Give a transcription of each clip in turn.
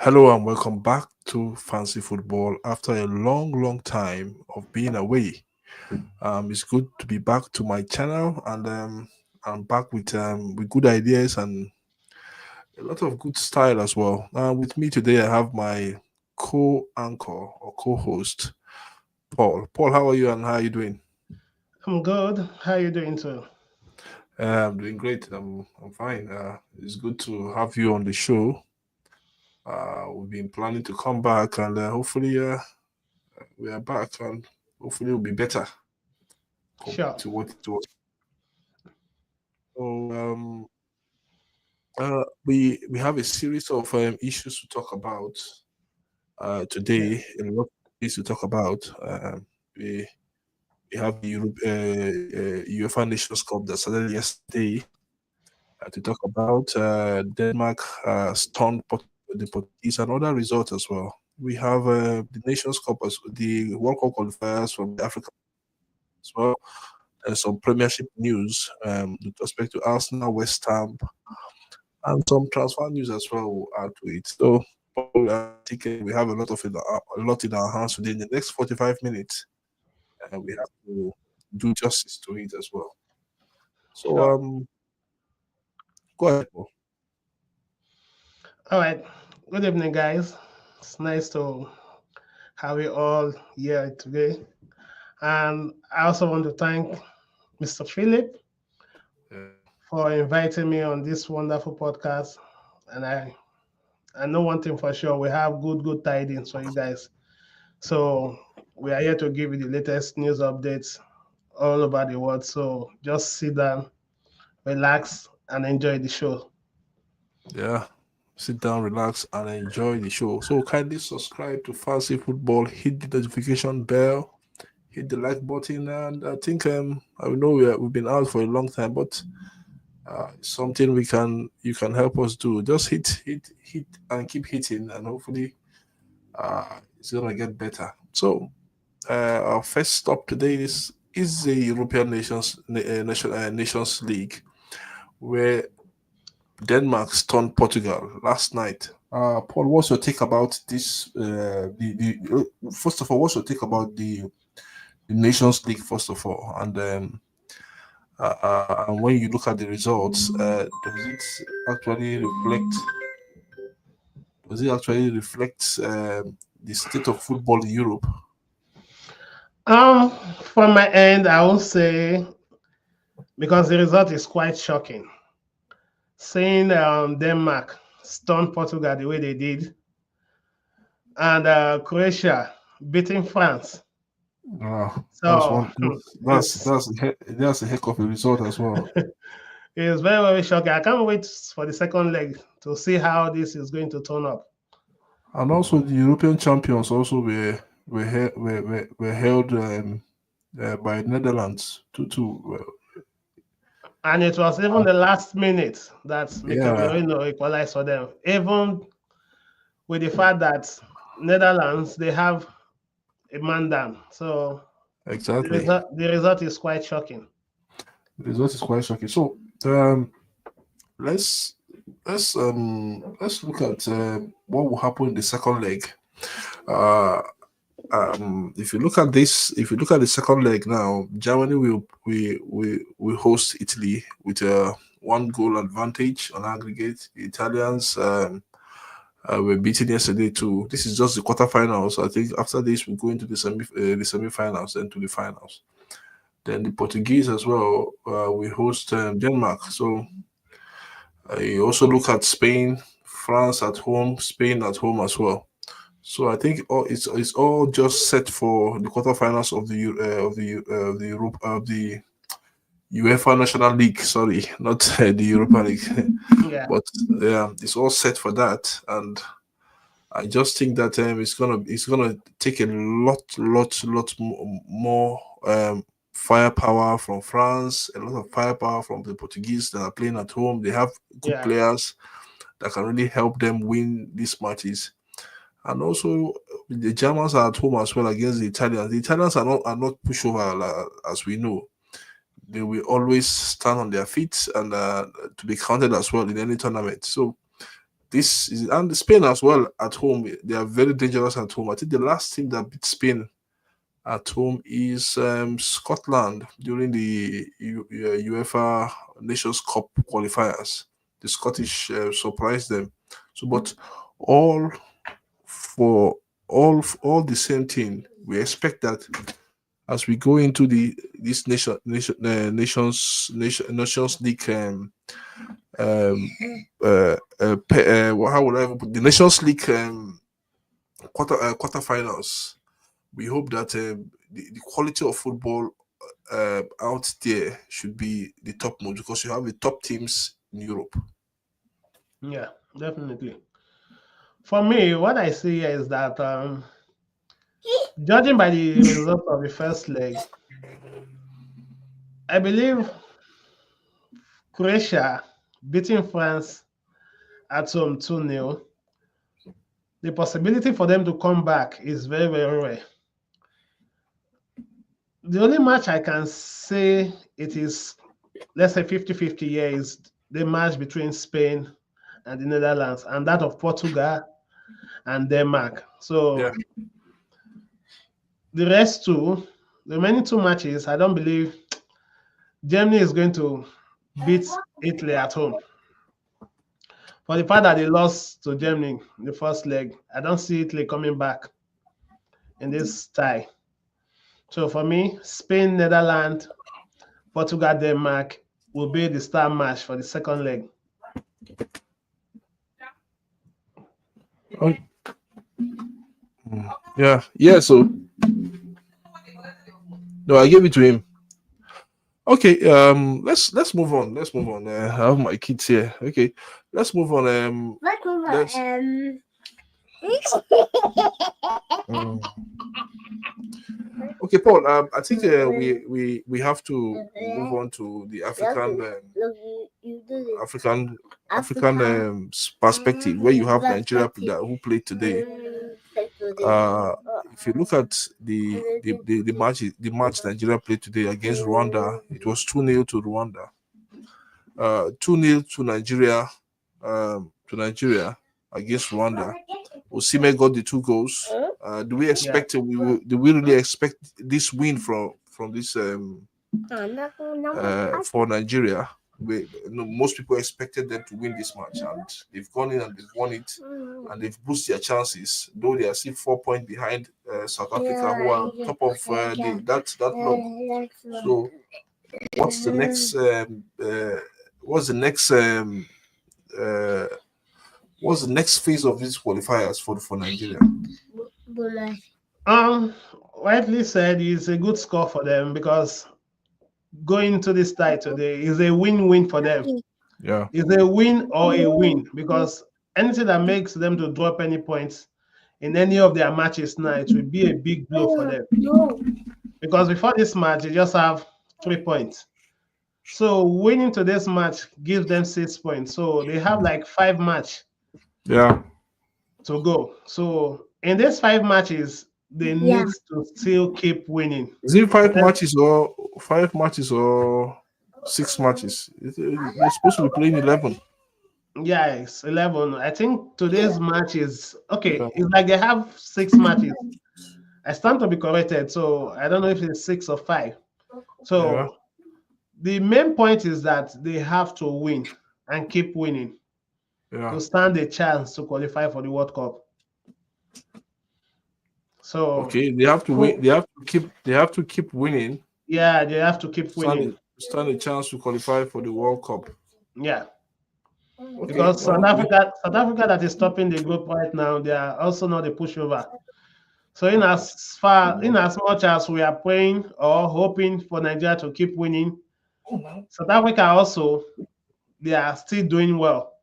Hello and welcome back to Fancy Football after a long time of being away. It's good to be back to my channel, and I'm back with good ideas and a lot of good style as well. With me today, I have my co-anchor or co-host, Paul. Paul, how are you and how are you doing? I'm good. How you doing too? I'm doing great. I'm fine. It's good to have you on the show. We've been planning to come back, and hopefully, we are back, and hopefully, it'll be better compared Sure. to what it was. So, we have a series of issues to talk about Yeah. today. A lot of things to talk about. We we have the UEFA Nations Cup that started yesterday to talk about. Denmark stunned the Portuguese and other results as well. We have the Nations Cup, the World Cup qualifiers from the Africa as well. There's some Premiership news with respect to Arsenal, West Ham, and some transfer news as well. We'll add to it. So I think we have a lot in our hands today. In the next 45 minutes, we have to do justice to it as well. So Sure. go ahead, Paul. All right. Good evening, guys. It's nice to have you all here today. And I also want to thank Mr. Philip Yeah, for inviting me on this wonderful podcast. And I know one thing for sure, we have good tidings for you guys. So we are here to give you the latest news updates all over the world. So just sit down, relax, and enjoy the show. yeah. Sit down, relax, and enjoy the show. So kindly subscribe to Fancy Football. Hit the notification bell. Hit the like button, and I think I know we've been out for a long time, but something we can you can help us do. Just hit, and keep hitting, and hopefully it's gonna get better. So our first stop today is the European Nations League, where Denmark stunned Portugal last night. Paul, what's your take about this? First of all, what's your take about the Nations League? First of all, and when you look at the results, actually reflect? Does it actually reflect the state of football in Europe? From my end, I will say because the result is quite shocking. Seeing Denmark stun Portugal the way they did, and Croatia beating France. That's So one. That's it's that's a that's a heck of a result as well. it's very shocking. I can't wait for the second leg to see how this is going to turn up. And also, the European champions also were held by Netherlands 2-2. Well, And it was even the last minute that Mikel yeah, Merino equalized for them. Even with the fact that Netherlands they have a man down. So exactly. the result is quite shocking. The result is quite shocking. So um, let's let's look at what will happen in the second leg. Uh, if you look at this, if you look at the second leg now, Germany will host Italy with a one goal advantage on aggregate. The Italians were beaten yesterday too. This is just the quarterfinals. I think after this we go into the semi-finals and to the finals. Then the Portuguese as well. We host Denmark. So you also look at Spain, France at home, Spain at home as well. So I think it's all just set for the quarterfinals of the Europe of the UEFA National League. Sorry, not the Europa League, Yeah, but yeah, it's all set for that. And I just think that it's gonna take a more firepower from France, a lot of firepower from the Portuguese that are playing at home. They have good yeah, players that can really help them win these matches. And also, the Germans are at home as well against the Italians. The Italians are not pushover as we know. They will always stand on their feet and to be counted as well in any tournament. So this is, and Spain as well at home. They are very dangerous at home. I think the last team that beat Spain at home is Scotland during the UEFA Nations Cup qualifiers. The Scottish surprised them. So, but all for all the same thing, we expect that as we go into this Nations League um how would I even put the Nations League quarterfinals. We hope that the quality of football out there should be the top most, because you have the top teams in Europe. Yeah, definitely. For me, what I see here is that judging by the result of the first leg, I believe Croatia beating France at home 2-0. The possibility for them to come back is very, very rare. The only match I can say it is, let's say 50-50 here, is the match between Spain and the Netherlands, and that of Portugal and Denmark. So Yeah. the rest two, the remaining two matches, I don't believe Germany is going to beat Italy at home. For the fact that they lost to Germany in the first leg, I don't see Italy coming back in this tie. So for me, Spain, Netherlands, Portugal, Denmark will be the star match for the second leg. Oh, yeah. So no, I gave it to him. Okay, let's move on. Let's move on. I have my kids here. Okay, let's move on. Let's, um, okay, Paul. I think we have to move on to the African perspective, where you have Nigeria who played today. If you look at the match Nigeria played today against Rwanda, it was 2-0 to Rwanda. 2-0 to Nigeria. To Nigeria against Rwanda. Osimhen got the 2 goals. Do we expect do we really expect this win from this for Nigeria? Most people expected them to win this match, and they've gone in and they've won it, and they've boosted their chances, though they are still 4 points behind South Africa, who are top of that log. So what's the next what's the next phase of these qualifiers for Nigeria? Rightly said, it's a good score for them, because going to this tie today is a win-win for them. Yeah, It's a win or a win, because anything that makes them to drop any points in any of their matches now, it will be a big blow for them. Because before this match, they just have 3 points. So winning today's match gives them 6 points. So they have like 5 matches to go. So in these 5 matches, they need to still keep winning. Is it 5 matches or 6 matches? They're supposed to be playing 11. Yeah, it's 11. I think today's match is okay. It's like they have 6 matches. I stand to be corrected, so I don't know if it's 6 or 5. So the main point is that they have to win and keep winning to stand a chance to qualify for the World Cup. So okay, they have to win. They have to keep winning. Yeah, they have to keep winning. Stand a chance to qualify for the World Cup. Yeah. Okay. Because South Africa that is stopping the group right now, they are also not a pushover. So in as much as we are praying or hoping for Nigeria to keep winning, South Africa also, they are still doing well.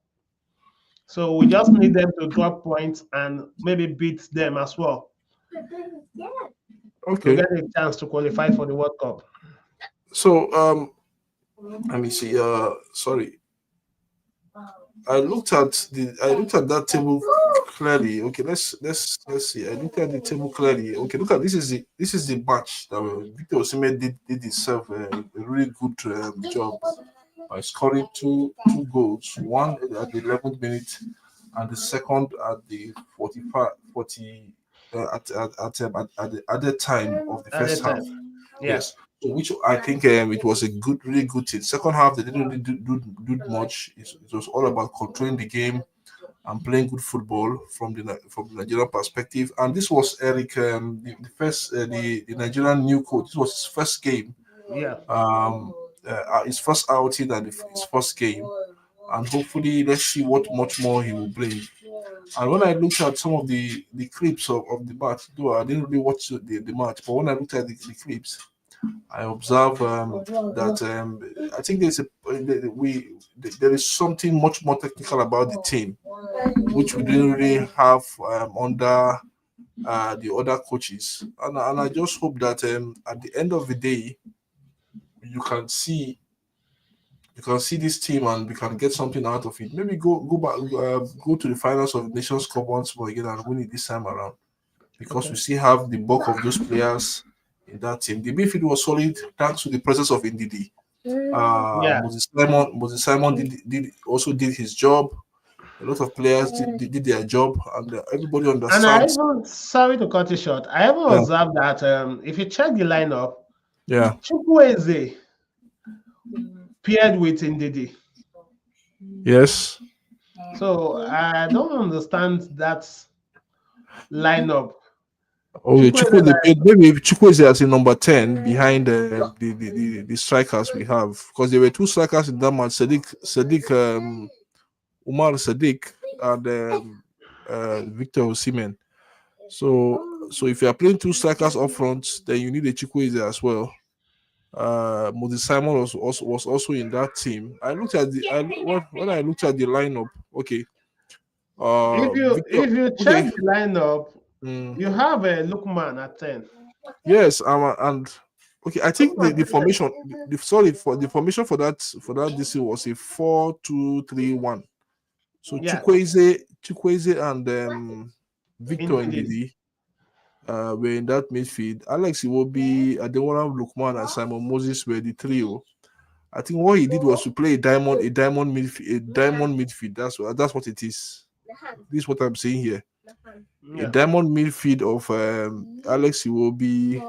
So we just need them to drop points and maybe beat them as well. Okay. To get a chance to qualify for the World Cup. So let me see. Sorry. I looked at that table clearly. Okay, let's see. I looked at the table clearly. Okay, look at this is the match that Victor Osimhen did himself a really good job by scoring two goals. One at the 11th minute and the second at the 45, 40 at the time of the At the first half. time. Yeah. Yes. So which I think it was a good, really good thing. Second half they didn't really do much. It was all about controlling the game and playing good football from the Nigerian perspective. And this was Eric, the first the Nigerian new coach. This was his first game, Yeah. his first outing and his first game. And hopefully, let's see what much more he will bring. And when I looked at some of the clips of the match, though I didn't really watch the match, but when I looked at the clips, I observe that I think there is something much more technical about the team, which we didn't really have under the other coaches. And I just hope that at the end of the day, you can see you can see this team and we can get something out of it. Maybe go back, go to the finals of the Nations Cup once more again and win it this time around because we Okay. still have the bulk of those players in that team. The midfield was solid thanks to the presence of Ndidi. Yeah. Moses Simon did his job. A lot of players did their job, and everybody And I understands. even, sorry to cut you short, I even Yeah, observed that if you check the lineup, yeah, Chukwueze paired with Ndidi. yes. So I don't understand that lineup. Okay, Chukwueze, maybe Chukwueze as a number 10 behind the strikers we have because there were two strikers in that match, Sadiq Umar Sadiq and Victor Osimhen. So if you are playing two strikers up front, then you need a Chukwueze as well. Moses Simon was also in that team. I looked at when I looked at the lineup. Okay, Victor. if you check Okay, the lineup, mm, you have a Lookman at 10. yes, and okay, I think Lookman the played. formation, sorry for the formation for that DC was a 4-2-3-1. So Yeah, Chukwueze and Victor Ndidi. Ndidi were in that midfield. Alex Iwobi, Ademola Lukman, and Simon Moses were the trio. I think what he did was to play a diamond midfield. That's what it is. This is what I'm saying here. A Yeah. diamond midfield of Alex Iwobi,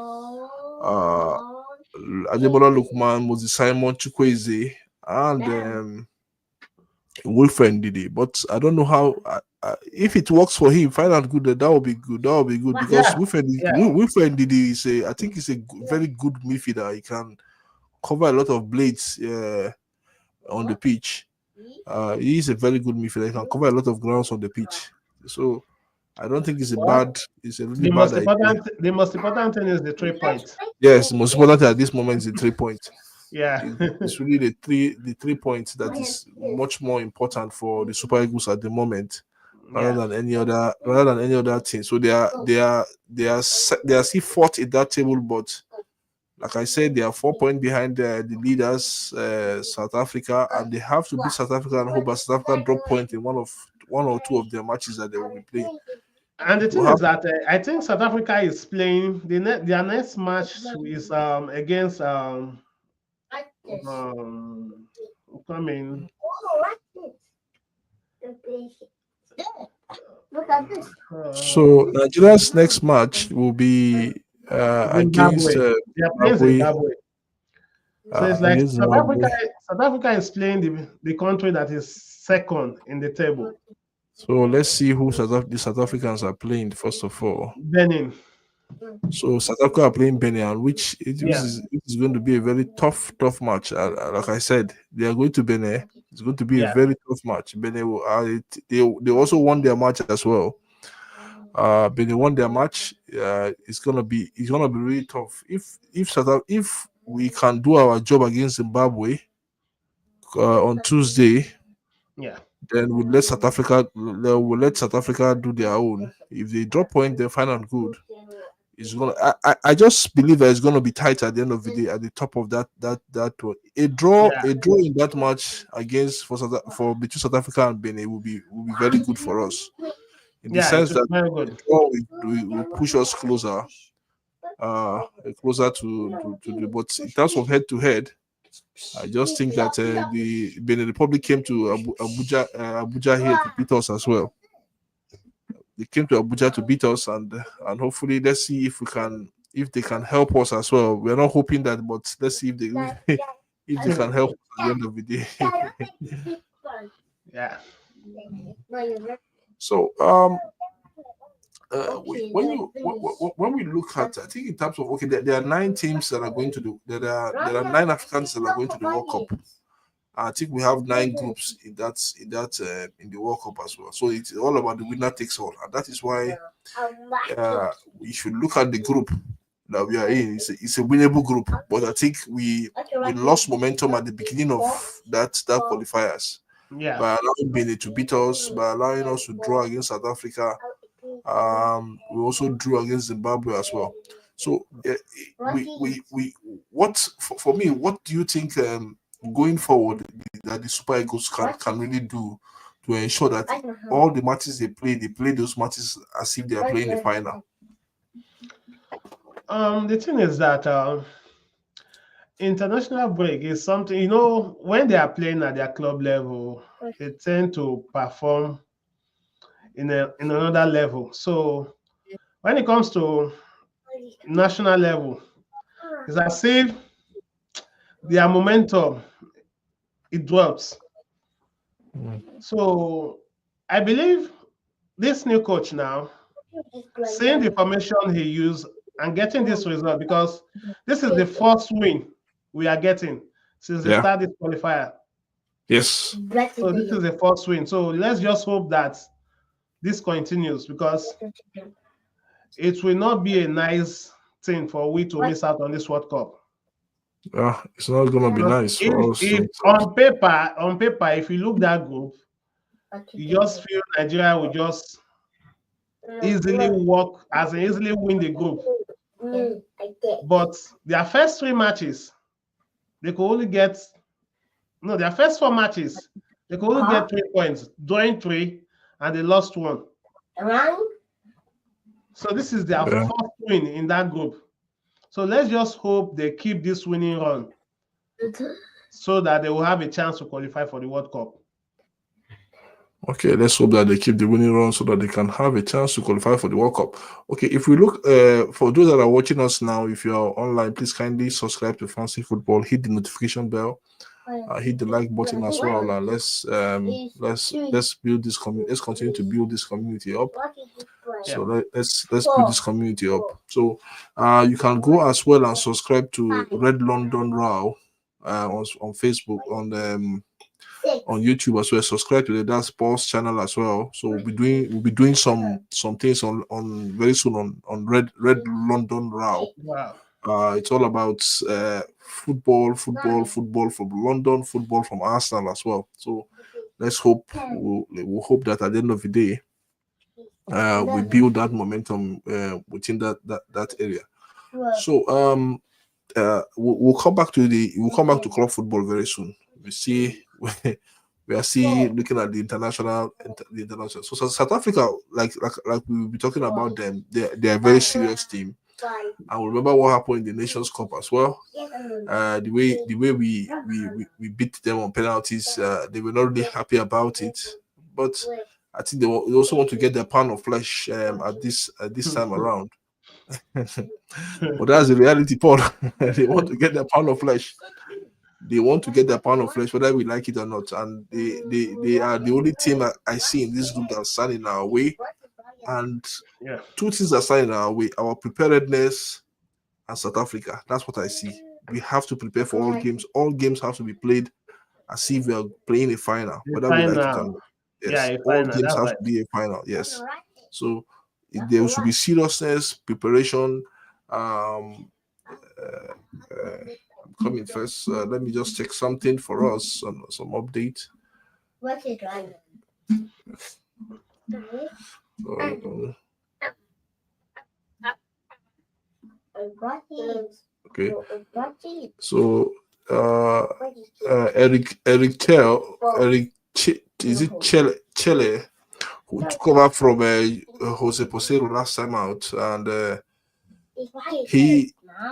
Adebola Lukman, Moses Simon, Chukwueze, and Wilfred Ndidi. But I don't know how. If it works for him, find out good. That will be good. That will be good because Yeah. Yeah. Wilfred Ndidi I think he's a very good midfielder. He can cover a lot of blades on the pitch. He is a very good midfielder. He can cover a lot of grounds on the pitch. So I don't think Well, it's a really bad idea. the most important thing is the 3 points. Yes, the most important at this moment is the 3 points. Yeah. It's really the 3 points that is much more important for the Super Eagles at the moment Yeah. rather than any other thing. So they are still fourth in that table, but like I said, they are 4 points behind the leaders, South Africa, and they have to beat South Africa and hope that South Africa drop point in one or two of their matches that they will be playing. And the It will thing is happen. that I think South Africa is playing their next match is against um coming So uh, Nigeria's next match will be against Zimbabwe. They are playing Zimbabwe. Zimbabwe. So it's like Against Zimbabwe. South Africa is playing the country that is second in the table. So let's see who the South Africans are playing first of all. Benin. So South Africa are playing Benin, Yeah. which is going to be a very tough match. Like I said, they are going to Benin. It's going to be a Yeah. very tough match. Benin they also won their match as well. Benin won their match. It's gonna be really tough. If we can do our job against Zimbabwe on Tuesday, Yeah. then we'll let South Africa do their own. If they drop point, then fine and good. It's gonna. I just believe that it's gonna be tight at the end of the day at the top of that one. Yeah. A draw in that match against for between South Africa and Benin will be very good for us in the Yeah, it sense was that very the good. draw will push us closer, closer to the. But in terms of head to head, I just think that the Benin Republic came to Abuja here to beat us as well. They came to Abuja to beat us, and hopefully let's see if they can help us as well. We're not hoping that, but let's see if they if they can help us at the end of the day. Yeah. So when we look at, I think in terms of there are 9 teams that are going to do. There are 9 Africans that are going to the World Cup. I think we have 9 groups in the World Cup as well. So it's all about the winner takes all, and that is why we should look at the group that we are in. It's a winnable group, but I think we lost momentum at the beginning of that qualifiers. Yeah. By allowing Benin to beat us, by allowing us to draw against South Africa. We also drew against Zimbabwe as well. So for me, what do you think going forward that the Super Eagles can really do to ensure that all the matches they play those matches as if they are playing the final? The thing is that international break is something, when they are playing at their club level, they tend to perform in another level. So when it comes to national level, it's as if their momentum, it drops. So I believe this new coach now, seeing the formation he used and getting this result, because this is the first win we are getting since they started this qualifier. Yes. So this is the first win. So let's just hope that this continues, because it will not be a nice thing for we to miss out on this World Cup. It's not going to be nice for us. If on paper, if you look that group, you just feel Nigeria will just easily win the group. But their first 3 matches, they could only get their first 4 matches, they could only get 3 points, drawing 3, and they lost 1. So this is their first win in that group. So let's just hope they keep this winning run so that they will have a chance to qualify for the World Cup. Okay, let's hope that they keep the winning run so that they can have a chance to qualify for the World Cup. Okay, if we look, for those that are watching us now, if you are online, please kindly subscribe to Fancy Football, hit the notification bell, hit the like button as well, and let's build this community. Let's continue to build this community up. So let's build this community up. So you can go as well and subscribe to Red London Row on Facebook, on YouTube as well. Subscribe to the Sports channel as well. So we'll be doing some things on very soon on Red London Row. Wow. It's all about football from London, football from Arsenal as well. So let's hope we'll hope that at the end of the day we build that momentum within that area. So we'll come back to club football very soon. We are still looking at the international. So South Africa, like we'll be talking about them, they are a very serious team. And remember what happened in the Nations Cup as well. The way we beat them on penalties, they were not really happy about it. But I think they also want to get their pound of flesh at this time around. But that's the reality, Paul. They want to get their pound of flesh. They want to get their pound of flesh, whether we like it or not. And they are the only team I see in this group that are standing our way. And 2 things are standing our way: our preparedness and South Africa. That's what I see. We have to prepare for all games. All games have to be played as if we are playing a final, whether we like it or not. Yes, all games have to be a final. Yes. So there should be seriousness, preparation. I'm coming first. Let me just check something for us, some update. What is right? Okay. So Eric is it Chele, who took over from Jose Posero last time out, and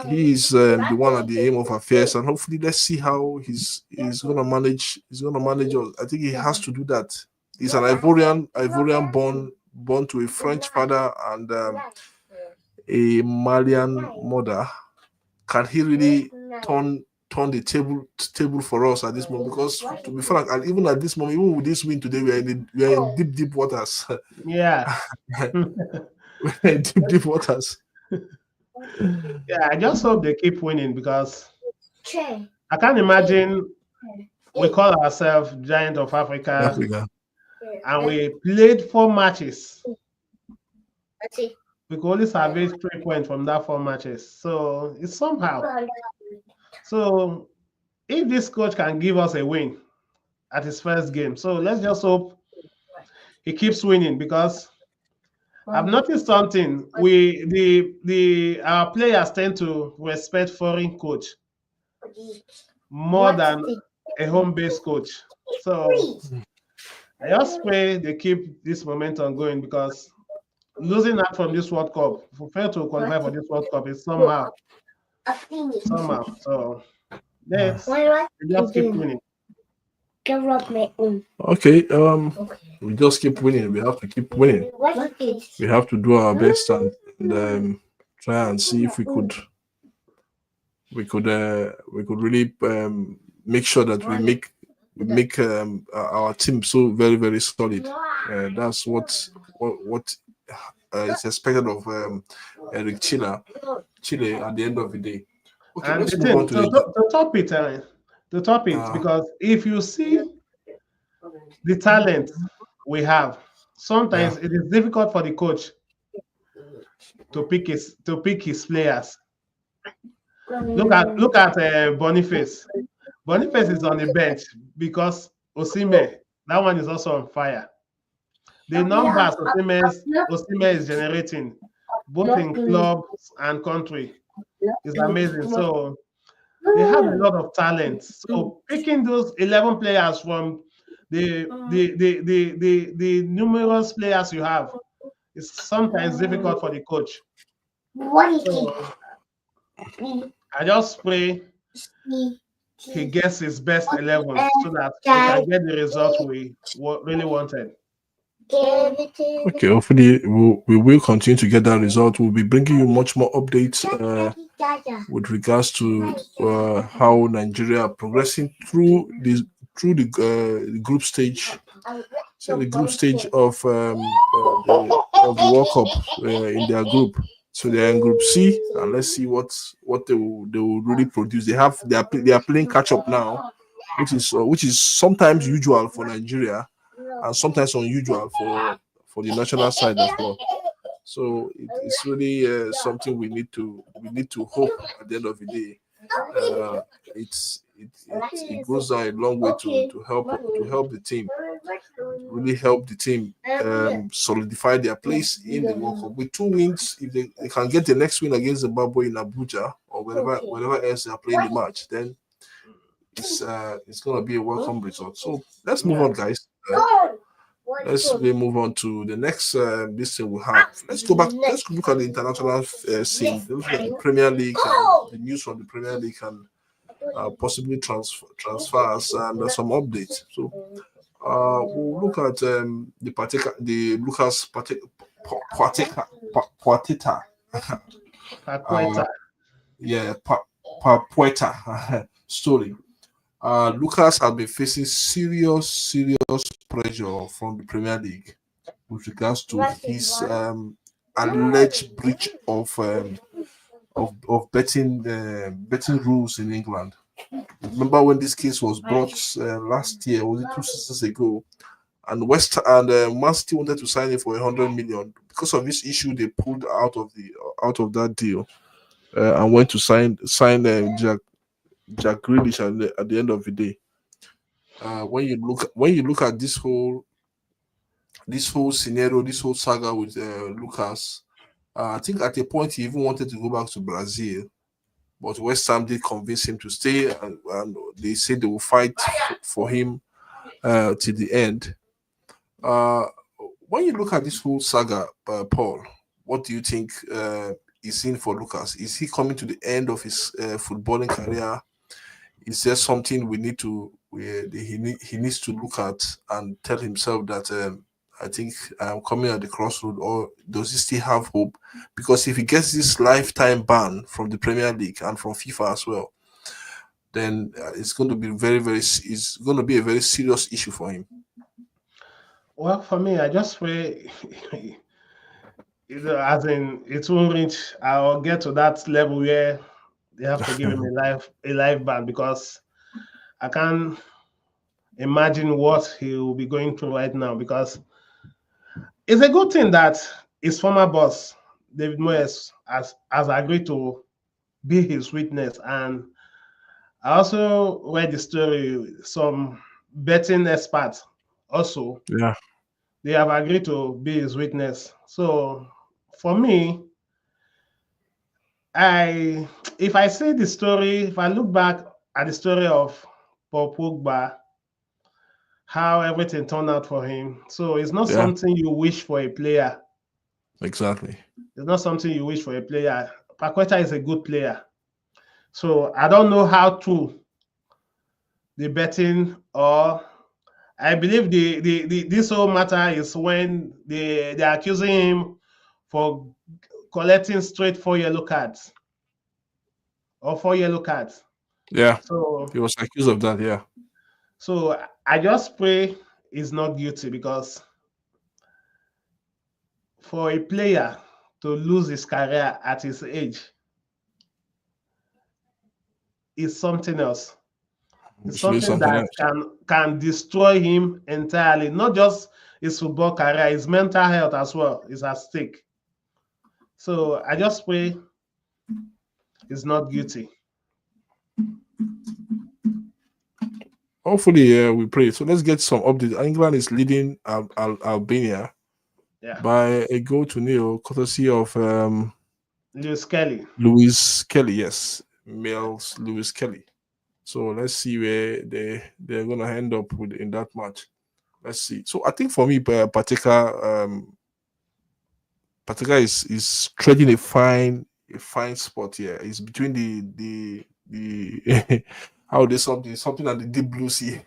He's the one at the aim of affairs, and hopefully, let's see how he's gonna manage. He's gonna manage us. I think he has to do that. He's an Ivorian born to a French father and a Malian mother. Can he really turn the table for us at this moment? Because to be frank, and even at this moment, even with this win today, we are in deep waters. Yeah. We're in deep waters. Yeah, I just hope they keep winning because I can't imagine we call ourselves Giant of Africa Africa. and we played 4 matches. We could only salvage 3 points from that 4 matches. So it's somehow. So if this coach can give us a win at his first game, so let's just hope he keeps winning because I've noticed something. Our players tend to respect foreign coach more than a home-based coach. So I just pray they keep this momentum going because losing out from this World Cup, if we fail to qualify for this World Cup, is somehow. So let's just keep winning. Okay, we just keep winning. We have to keep winning. We have to do our best and try and see if we could really make sure that we make our team so very, very solid. That's what is expected of Eric Chile at the end of the day. Okay, And let's move on to the top it, because if you see the talent we have, sometimes it is difficult for the coach to pick his players. Look at Boniface. Boniface is on the bench because Osimhen, that one is also on fire. The numbers Osimhen is generating, both in clubs and country, is amazing. So they have a lot of talent. So picking those 11 players from the numerous players you have is sometimes difficult for the coach. So I just pray he gets his best 11 so that we can get the result we really wanted. Okay, hopefully we will continue to get that result. We'll be bringing you much more updates with regards to how Nigeria are progressing through the group stage. So the group stage of the World Cup in their group. So they're in Group C, and let's see what they will really produce. They are playing catch up now, which is sometimes usual for Nigeria, and sometimes unusual for the national side as well. So it's really something we need to hope at the end of the day. It goes down a long way to help the team, really help the team solidify their place in the World Cup. With 2 wins, if they can get the next win against Zimbabwe in Abuja or wherever else they are playing the match, then it's gonna be a welcome result. So let's move on, guys. Let's move on to the next this thing we have. Let's go back. Let's look at the international scene. Look at the Premier League, the news from the Premier League, and possibly transfers and some updates. So we'll look at the Lucas Paquetá story. Lucas has been facing serious pressure from the Premier League with regards to his alleged breach of betting rules in England. Remember when this case was brought last year? Was it 2 seasons ago? And Man City wanted to sign it for 100 million. Because of this issue, they pulled out of that deal and went to sign Jack Grealish at the end of the day. When you look at this whole scenario, this whole saga with Lucas, I think at a point he even wanted to go back to Brazil, but West Ham did convince him to stay, and they said they will fight for him till the end. When you look at this whole saga, Paul, what do you think is in for Lucas? Is he coming to the end of his footballing career? Is there something he needs to look at and tell himself that I think I'm coming at the crossroad, or does he still have hope? Because if he gets this lifetime ban from the Premier League and from FIFA as well, then it's going to be it's going to be a very serious issue for him. Well, for me, I just pray, as in, it won't reach or get to that level where they have to give him a life ban, because I can't imagine what he will be going through right now. Because it's a good thing that his former boss David Moyes has agreed to be his witness, and I also read the story. Some betting experts also, Yeah. they have agreed to be his witness. So for me, if I see the story, if I look back at the story of Paul Pogba, how everything turned out for him, so it's not Yeah. something you wish for a player. Exactly. It's not something you wish for a player. Paquetá is a good player, so I don't know how true the betting, or I believe this whole matter is when they're accusing him for collecting straight 4 yellow cards or 4 yellow cards. Yeah. So He was accused of that. Yeah. so I just pray he's not guilty, because for a player to lose his career at his age is something else. It's It's really something something that else. can destroy him entirely. Not just his football career, his mental health as well is at stake. So I just pray he's not guilty. Hopefully, we pray. So let's get some updates. England is leading Albania Yeah. by a goal to nil, courtesy of Lewis Kelly. Lewis Kelly. Yes, Males Lewis Kelly. So let's see where they're gonna end up with in that match. Let's see. So I think for me, Patika is treading a fine spot here. It's between the how they something at the deep blue sea.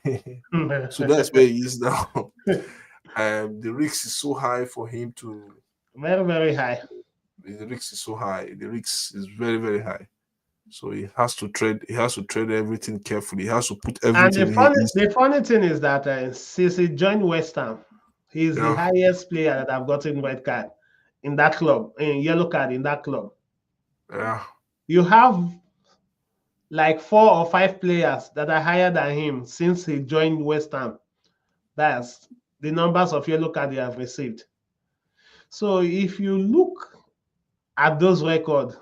So that's where he is now. The risk is so high for him to. Very, very high. The risk is so high. The risk is very, very high. So he has to tread. He has to tread everything carefully. He has to put And everything in. the funny thing is that since he joined West Ham, he's the Yeah, highest player that have gotten red card in that club, in yellow card in that club. yeah, You have like 4 or 5 players that are higher than him since he joined West Ham. That's the numbers of yellow card they have received. So if you look at those records,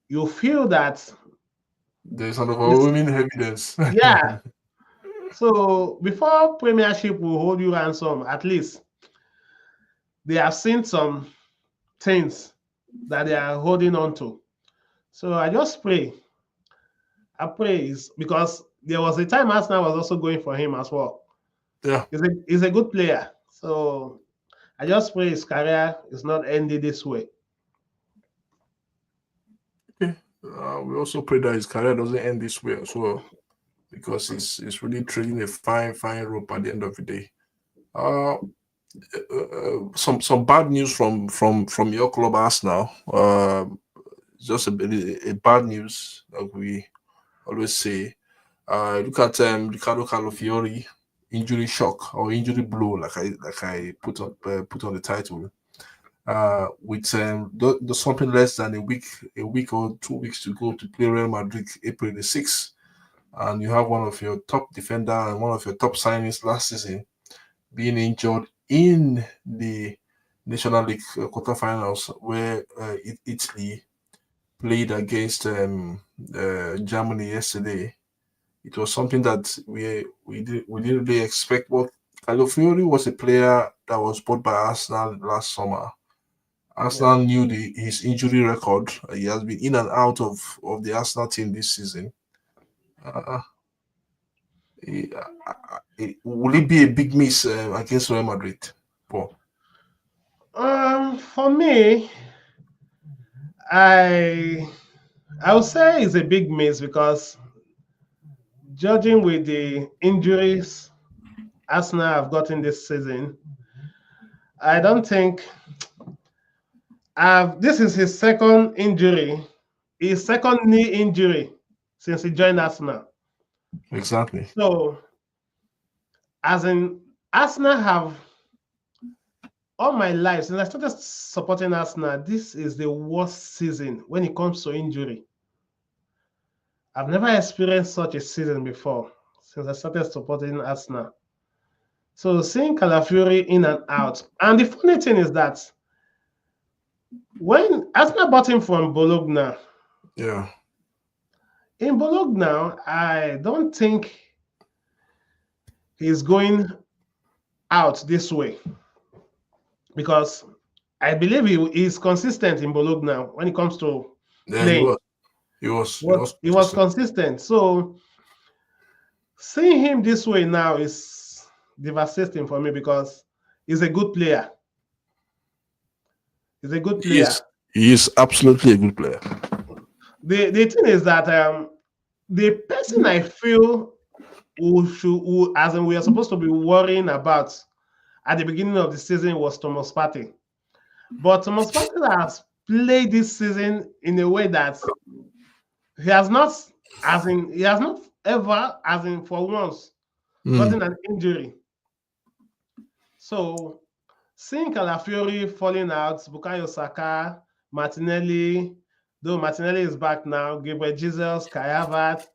you feel that there's an it's, overwhelming evidence. yeah. So before Premiership will hold you ransom, at least they have seen some things that they are holding on to. So I just pray. I pray is because there was a time Arsenal was also going for him as well. Yeah. He's a good player. So I just pray his career is not ended this way. Okay. We also pray that his career doesn't end this way as well, because he's really trading a fine rope at the end of the day. Some bad news from your club Arsenal. Just a bad news, like we always say. Look at Ricardo Calafiori, injury shock or injury blow, like I put on the title. With something less than a week or 2 weeks to go to play Real Madrid April the 6th, and you have one of your top defender and one of your top signings last season being injured in the National League quarterfinals, where Italy played against Germany yesterday. It was something that we didn't really expect. But Calafiori was a player that was bought by Arsenal last summer. Arsenal knew his injury record. He has been in and out of the Arsenal team this season. Will it be a big miss against Real Madrid, Paul? For me, I I would say it's a big miss because judging with the injuries Arsenal have gotten this season, I don't think this is his second injury, his second knee injury since he joined Arsenal. Exactly. So, as in, Arsenal have all my life since I started supporting Arsenal, this is the worst season when it comes to injury. I've never experienced such a season before since I started supporting Arsenal. So seeing Calafiori in and out, and the funny thing is that when Arsenal bought him from Bologna, Yeah. in Bologna, I don't think he's going out this way because I believe he is consistent in Bologna when it comes to Yeah, he playing. was. He was. He What was he was consistent. consistent. So seeing him this way now is devastating for me because he's a good player. He's a good He player. is. He is absolutely a good player. The thing is that the person I feel as in we are supposed to be worrying about at the beginning of the season was Thomas Partey. But Thomas Partey has played this season in a way that he has not, he has not ever, as in for once, gotten an injury. So seeing Calafiori falling out, Bukayo Saka, Martinelli, though Martinelli is back now, Gabriel Jesus, Kai Havertz,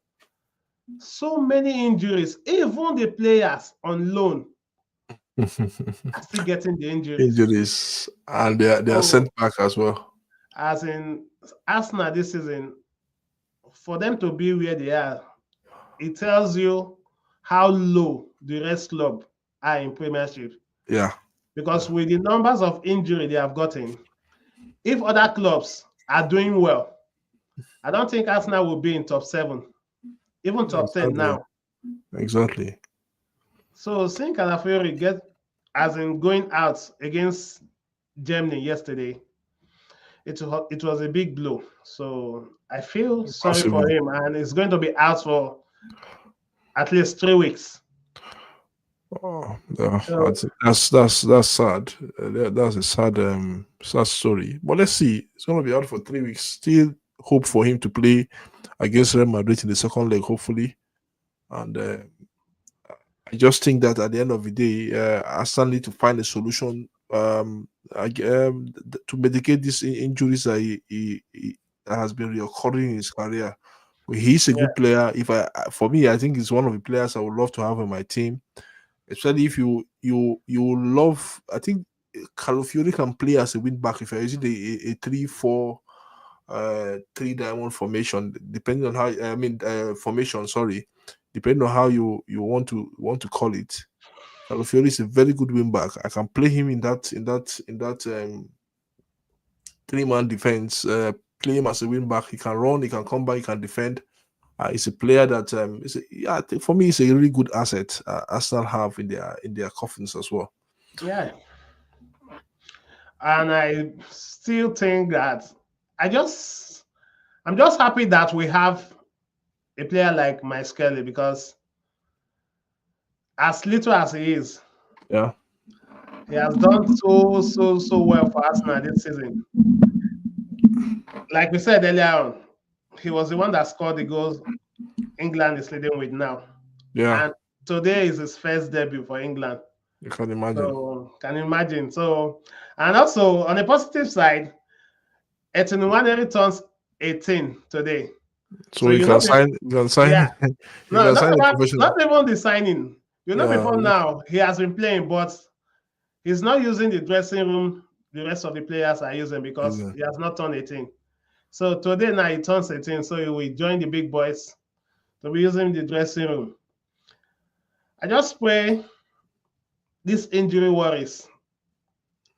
so many injuries. Even the players on loan are still getting the injuries. Injuries, and they are So, sent back as well. as in Arsenal this season, for them to be where they are, it tells you how low the rest club are in Premiership. Yeah. Because with the numbers of injury they have gotten, if other clubs are doing well, I don't think Arsenal will be in top 7, even top 10 Exactly. now. Exactly. So seeing Calafiori get as in going out against Germany yesterday, it was a big blow. So I feel sorry for Possible. him, and he's going to be out for at least 3 weeks. Oh, yeah, So that's sad. That's a sad story. But let's see. It's gonna be out for 3 weeks. Still hope for him to play against Real Madrid in the second leg, hopefully. And I just think that at the end of the day, Arsenal need to find a solution to mitigate these injuries that that has been reoccurring in his career. He's a yeah, good player. For me, I think he's one of the players I would love to have in my team, especially if you love. I think Calafiori can play as a wing back if you're using a 3-4 three diamond formation, depending on how formation. Sorry, depending on how you want to call it. Calafiori is a very good wing back. I can play him in that 3-man defense. Play him as a wing back. He can run. He can come back. He can defend. He's a player that I think for me, it's a really good asset. Arsenal have in their coffins as well. yeah. And I still think that I just I'm just happy that we have a player like Mike Skelly because as little as he is, Yeah, he has done so well for Arsenal this season. Like we said earlier on, he was the one that scored the goals England is leading with now. yeah, And today is his first debut for England. you can imagine. So can you imagine? So and also on the positive side, Etienne Nwaneri turns 18 today. So So you can sign. You can sign. yeah, You no, can sign a not professional. even the signing. Yeah, Before now he has been playing, but he's not using the dressing room the rest of the players are using because yeah. he has not turned 18. So today now he turns 18, so he will join the big boys to be using the dressing room. I just pray these injury worries.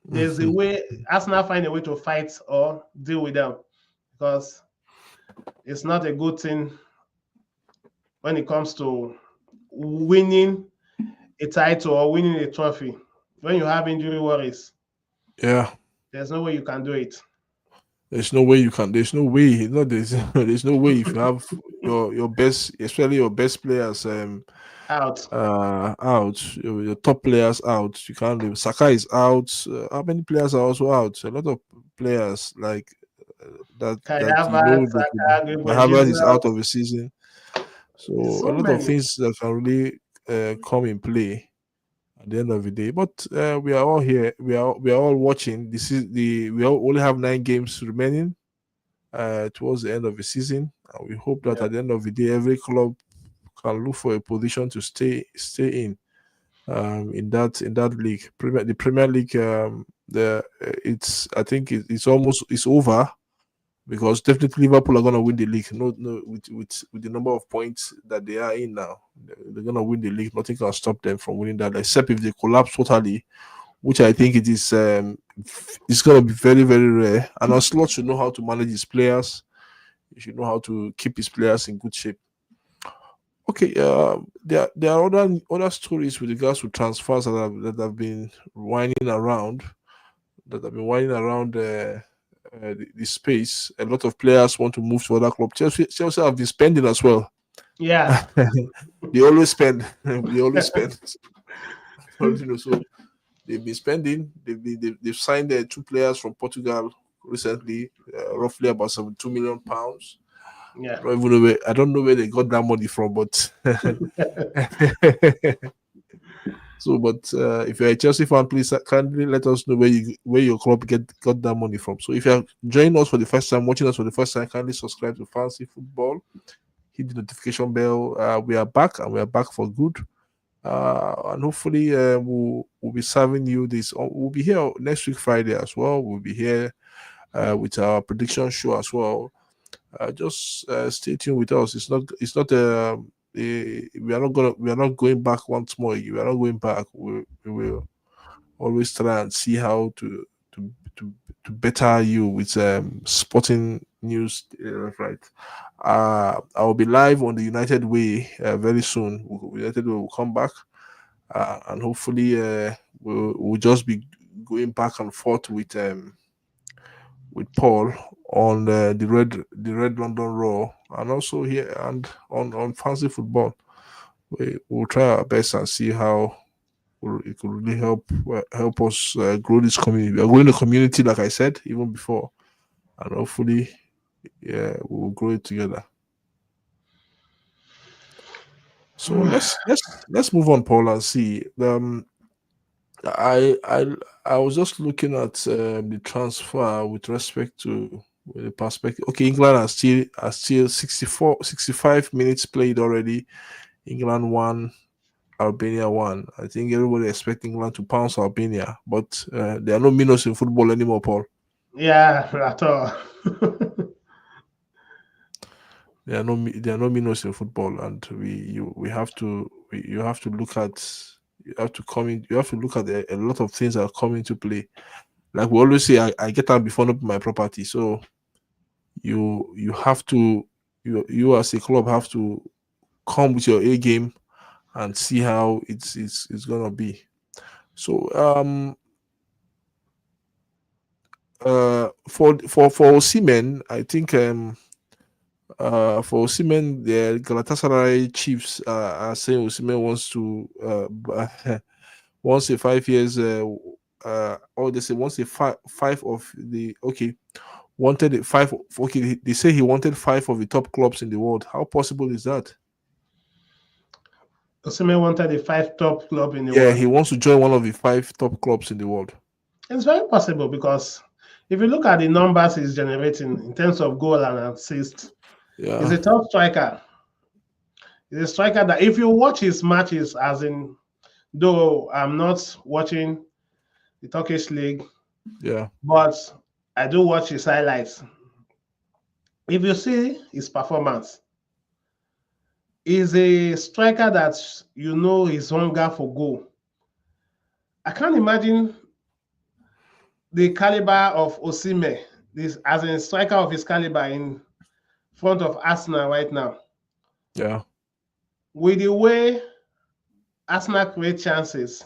There's a way Arsenal find a way to fight or deal with them because it's not a good thing when it comes to winning a title or winning a trophy. When you have injury worries, Yeah. there's no way you can do it. There's no way you can. There's no way. No, there's there's no way if you have your best, especially your best players Out. out, your top players out. You can't leave. Saka is out. How many players are also out? A lot of players like Kai that you know Havertz, that Saka, Gabriel Harvard is out Jesus. of the season. So It's a so lot of many. things that can really come in play at the end of the day. But we are all here. We are all watching. This is the we all only have 9 games remaining towards the end of the season. And we hope that Yeah. at the end of the day, every club can look for a position to stay in that league. The Premier League, the it's I think it's over because definitely Liverpool are going to win the league. No, with the number of points that they are in now, they're going to win the league. Nothing can stop them from winning that, except if they collapse totally, which I think it is. It's going to be very very rare. And Slot should know how to manage his players. He should know how to keep his players in good shape. Okay, there are other stories with regards to transfers that have been winding around the space. A lot of players want to move to other clubs. Chelsea have been spending as well. Yeah. They always spend. They always spend. So they've been spending. They've signed 2 players from Portugal recently, roughly about £72 million. Yeah. I don't know where they got that money from, but but if you're a Chelsea fan, please kindly let us know where your club got that money from. So if you're joining us for the first time, watching us for the first time, kindly subscribe to Fancy Football. Hit the notification bell. We are back, and we are back for good. And hopefully we'll be serving you this. We'll be here next week Friday as well. We'll be here with our prediction show as well. Just stay tuned with us. It's not we are not going back once more. We are not going back. We will always try and see how to, to better you with sporting news, right. I'll be live on the United Way very soon. United Way will come back, and hopefully we'll just be going back and forth with Paul on the Red London Raw, and also here and on Fancy Football. We'll try our best and see how it could really help us grow this community. We are growing the community, like I said even before, and hopefully, yeah, we'll grow it together. So let's move on, Paul, and see. I I I was just looking at the transfer with respect to the perspective. Okay, England are still 65 minutes played already. England won, Albania won. I think everybody expect England to pounce Albania, but there are no minnows in football anymore, Paul. Yeah, at all. There are no minnows in football, and we have to you have to look at you have to look at a lot of things that are coming to play. Like we always say, I get out before not my property. So you have to you as a club have to come with your A game and see how it's gonna be. So for Osimhen, I think for Osimhen, the Galatasaray Chiefs are saying Osimhen wants to once a 5 years or they say once a five of the okay wanted five. Okay, they say he wanted 5 of the top clubs in the world. How possible is that? Osimhen wanted the 5 top club in the Yeah, world. he wants to join one of the 5 top clubs in the world. It's very possible because if you look at the numbers he's generating in terms of goal and assist, he's Yeah, a top striker. He's a striker that if you watch his matches, as in, though I'm not watching the Turkish league, yeah, but I do watch his highlights. If you see his performance, he's a striker that you know his hunger for goal. I can't imagine the caliber of Osimhen, this as a striker of his caliber in front of Arsenal right now. yeah, With the way Arsenal create chances,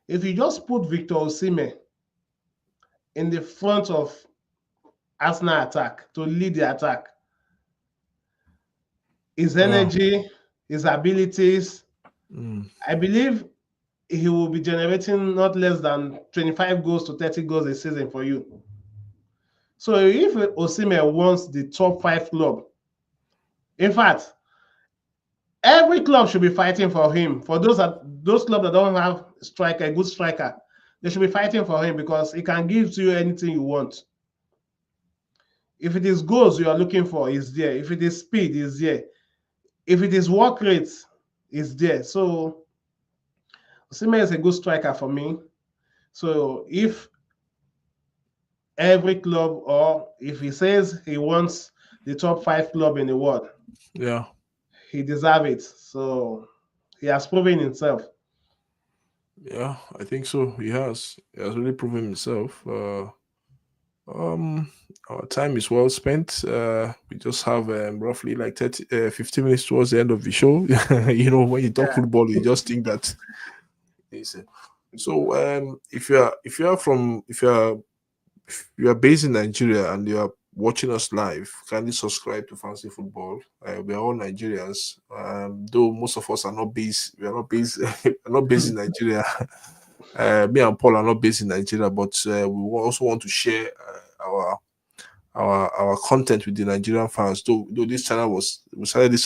if you just put Victor Osimhen in the front of Arsenal attack, to lead the attack. His Yeah. energy, his abilities, Mm. I believe he will be generating not less than 25 goals to 30 goals a season for you. So if Osimhen wants the top 5 club, in fact, every club should be fighting for him. For those clubs that don't have a good striker, they should be fighting for him because he can give to you anything you want. If it is goals you are looking for, is there. If it is speed, is there. If it is work rate, is there. So Osimhen is a good striker for me. So if every club, or if he says he wants the top 5 club in the world, Yeah. he deserves it. So he has proven himself. Yeah, I think so. He has. He has really proven himself. Um, our time is well spent. We just have roughly like 15 minutes towards the end of the show. When you talk Yeah. football, you just think that. So, if you are based in Nigeria and you are watching us live, kindly subscribe to Fancy Football. We are all Nigerians, though most of us are not based. We are not based. Are not based in Nigeria. Me and Paul are not based in Nigeria, but we also want to share our content with the Nigerian fans. Though this channel I started this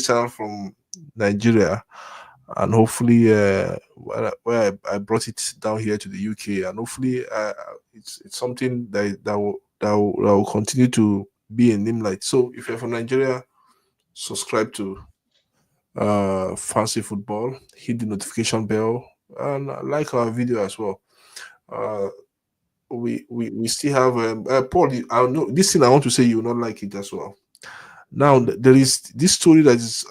channel from Nigeria, and hopefully where I brought it down here to the UK, and hopefully it's something that will continue to be in limelight. So if you're from Nigeria, subscribe to Fancy Football, hit the notification bell, and like our video as well. We still have Paul. I know this thing I want to say, you will not like it as well. Now there is this story that is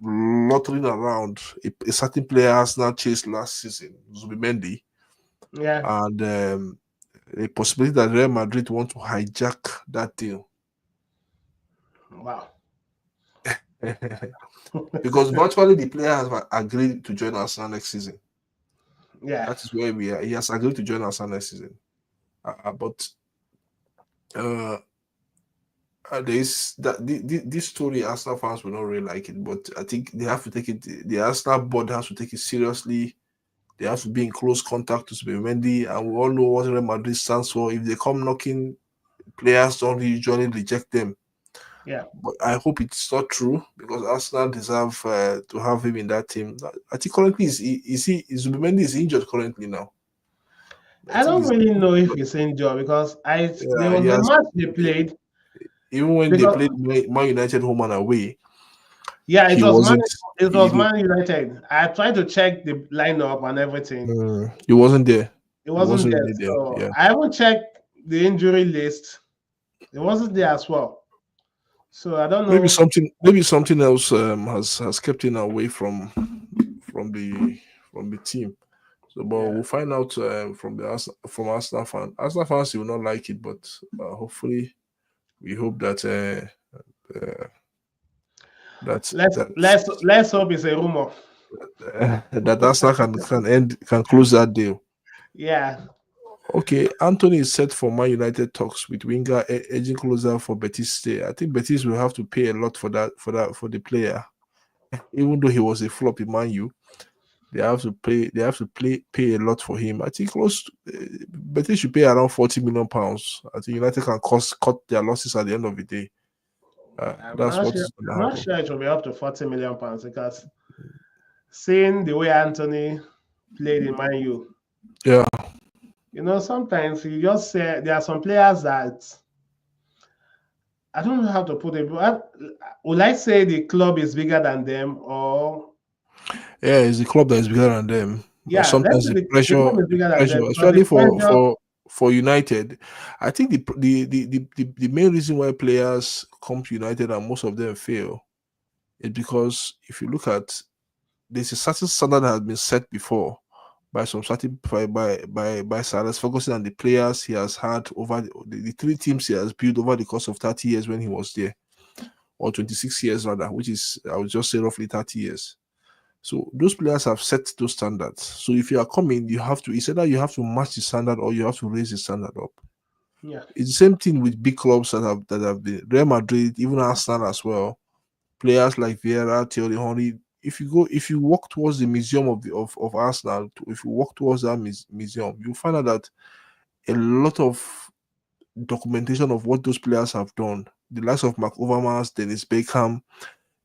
lottering around. A certain player has now chased last season, Zubimendi, Yeah. and a possibility that Real Madrid want to hijack that deal. Wow. Because virtually the player has agreed to join Arsenal next season. Yeah. That is where we are. He has agreed to join Arsenal next season. But there is that this story. Arsenal fans will not really like it, but I think they have to take it. The Arsenal board has to take it seriously. They have to be in close contact with Zubimendi, and we all know what Real Madrid stands for. If they come knocking, players don't usually reject them. Yeah. But I hope it's not true, because Arsenal deserve to have him in that team. I think currently is Zubimendi is injured currently now. I think don't he's really know if he's injured because there yeah, was a match they played. even when they Because played Man United home and away, yeah, he wasn't. it He, was Man United. I tried to check the lineup and everything. he wasn't there. It He wasn't wasn't there. really there. So Yeah. I haven't checked the injury list. It wasn't there as well. So I don't Maybe know. something else has kept him away from the team. So, but Yeah. we'll find out from Arsenal fans. Arsenal fans will not like it, but hopefully, we hope that Let's hope it's a rumor. that Arsenal can close that deal. Yeah. Okay, Anthony is set for Man United talks with winger edging closer for Betis stay. I think Betis will have to pay a lot for the player, even though he was a flop in Man U. They have to pay. They have to pay a lot for him. I think Betis should pay around £40 million. I think United can cut their losses at the end of the day. That's what is going to I'm not happen. sure it will be up to £40 million because seeing the way Anthony played in Man U, Yeah. sometimes you just say there are some players that I don't know how to put it. But will I say the club is bigger than them, or Yeah, it's the club that is bigger than them. But yeah, let's sometimes say the club is bigger than them because the especially pressure. for United, I think the main reason why players come to United and most of them fail is because if you look at, there's a certain standard that has been set before by some certain by Sir Alex Ferguson and the players he has had over the three teams he has built over the course of 30 years when he was there, or 26 years rather, which is, I would just say, roughly 30 years. So those players have set those standards. So if you are coming, it's either you have to match the standard or you have to raise the standard up. Yeah. It's the same thing with big clubs that have been Real Madrid, even Arsenal as well. Players like Vieira, Thierry Henry. If you walk towards the museum of Arsenal, if you walk towards that museum, you'll find out that a lot of documentation of what those players have done. The likes of Mark Overmars, Dennis Beckham,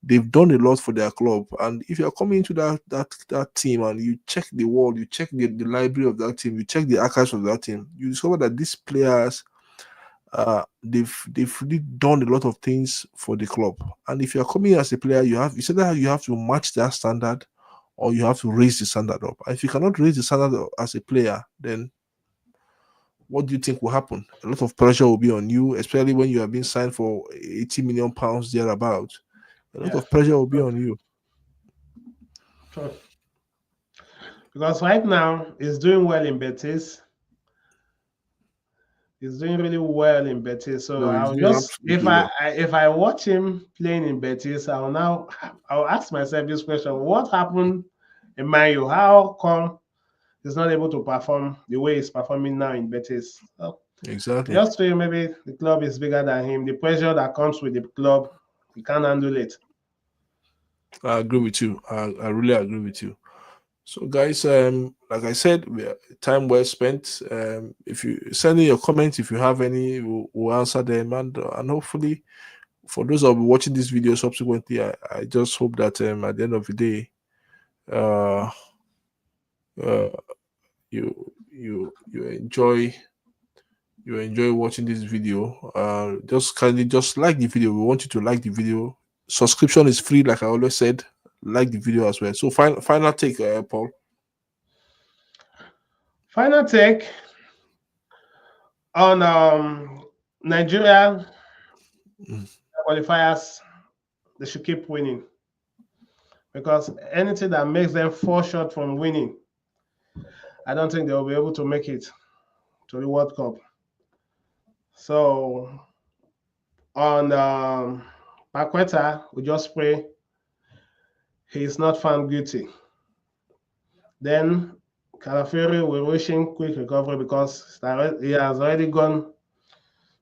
they've done a lot for their club. And if you're coming into that team and you check the wall, you check the library of that team, you check the archives of that team, you discover that these players they've really done a lot of things for the club. And if you're coming as a player, you said that you have to match that standard or you have to raise the standard up. And if you cannot raise the standard as a player, then what do you think will happen? A lot of pressure will be on you, especially when you have been signed for 80 million pounds thereabout. A lot Yeah. of pressure will be on you. True. Because right now he's doing well in Betis. He's doing really well in Betis. So No, he's I'll doing just absolutely well. if I watch him playing in Betis, I'll ask myself this question: what happened in Man U? How come he's not able to perform the way he's performing now in Betis? So Exactly. just feel maybe the club is bigger than him. The pressure that comes with the club, he can't handle it. I agree with you. I really agree with you. So, guys, like I said, time well spent. If you send in your comments, if you have any, we'll answer them, and hopefully, for those that will be watching this video subsequently, I just hope that at the end of the day, uh, uh, you enjoy watching this video. Just kindly just like the video. We want you to like the video. Subscription is free, like I always said. Like the video as well. So, final take, Paul. Final take on Nigeria qualifiers. They should keep winning because anything that makes them fall short from winning, I don't think they'll be able to make it to the World Cup. So on Paquetá, we just pray he is not found guilty. Then Calafiori, we're wishing quick recovery because he has already gone.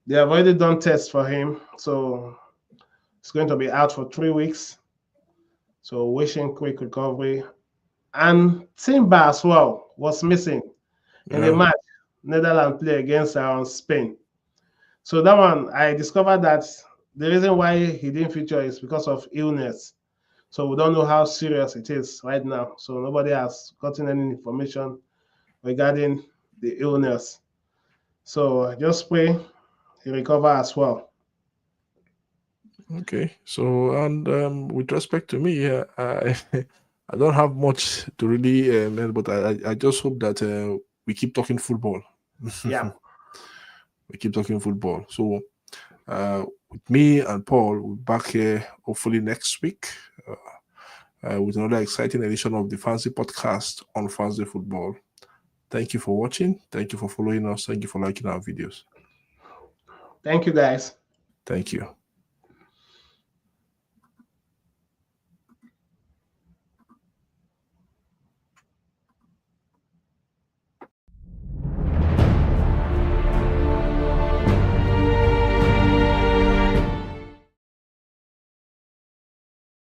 They have already done tests for him, so it's going to be out for 3 weeks. So wishing quick recovery. And Timber as well was missing in the match Netherlands play against Spain. So that one, I discovered that the reason why he didn't feature is because of illness. So we don't know how serious it is right now. So nobody has gotten any information regarding the illness. So just pray he recover as well. Okay. So, and with respect to me, I I don't have much to really but I just hope that we keep talking football. Yeah. We keep talking football. So, with me and Paul, we'll be back here hopefully next week with another exciting edition of the Fancy Podcast on Fancy Football. Thank you for watching. Thank you for following us. Thank you for liking our videos. Thank you, guys. Thank you.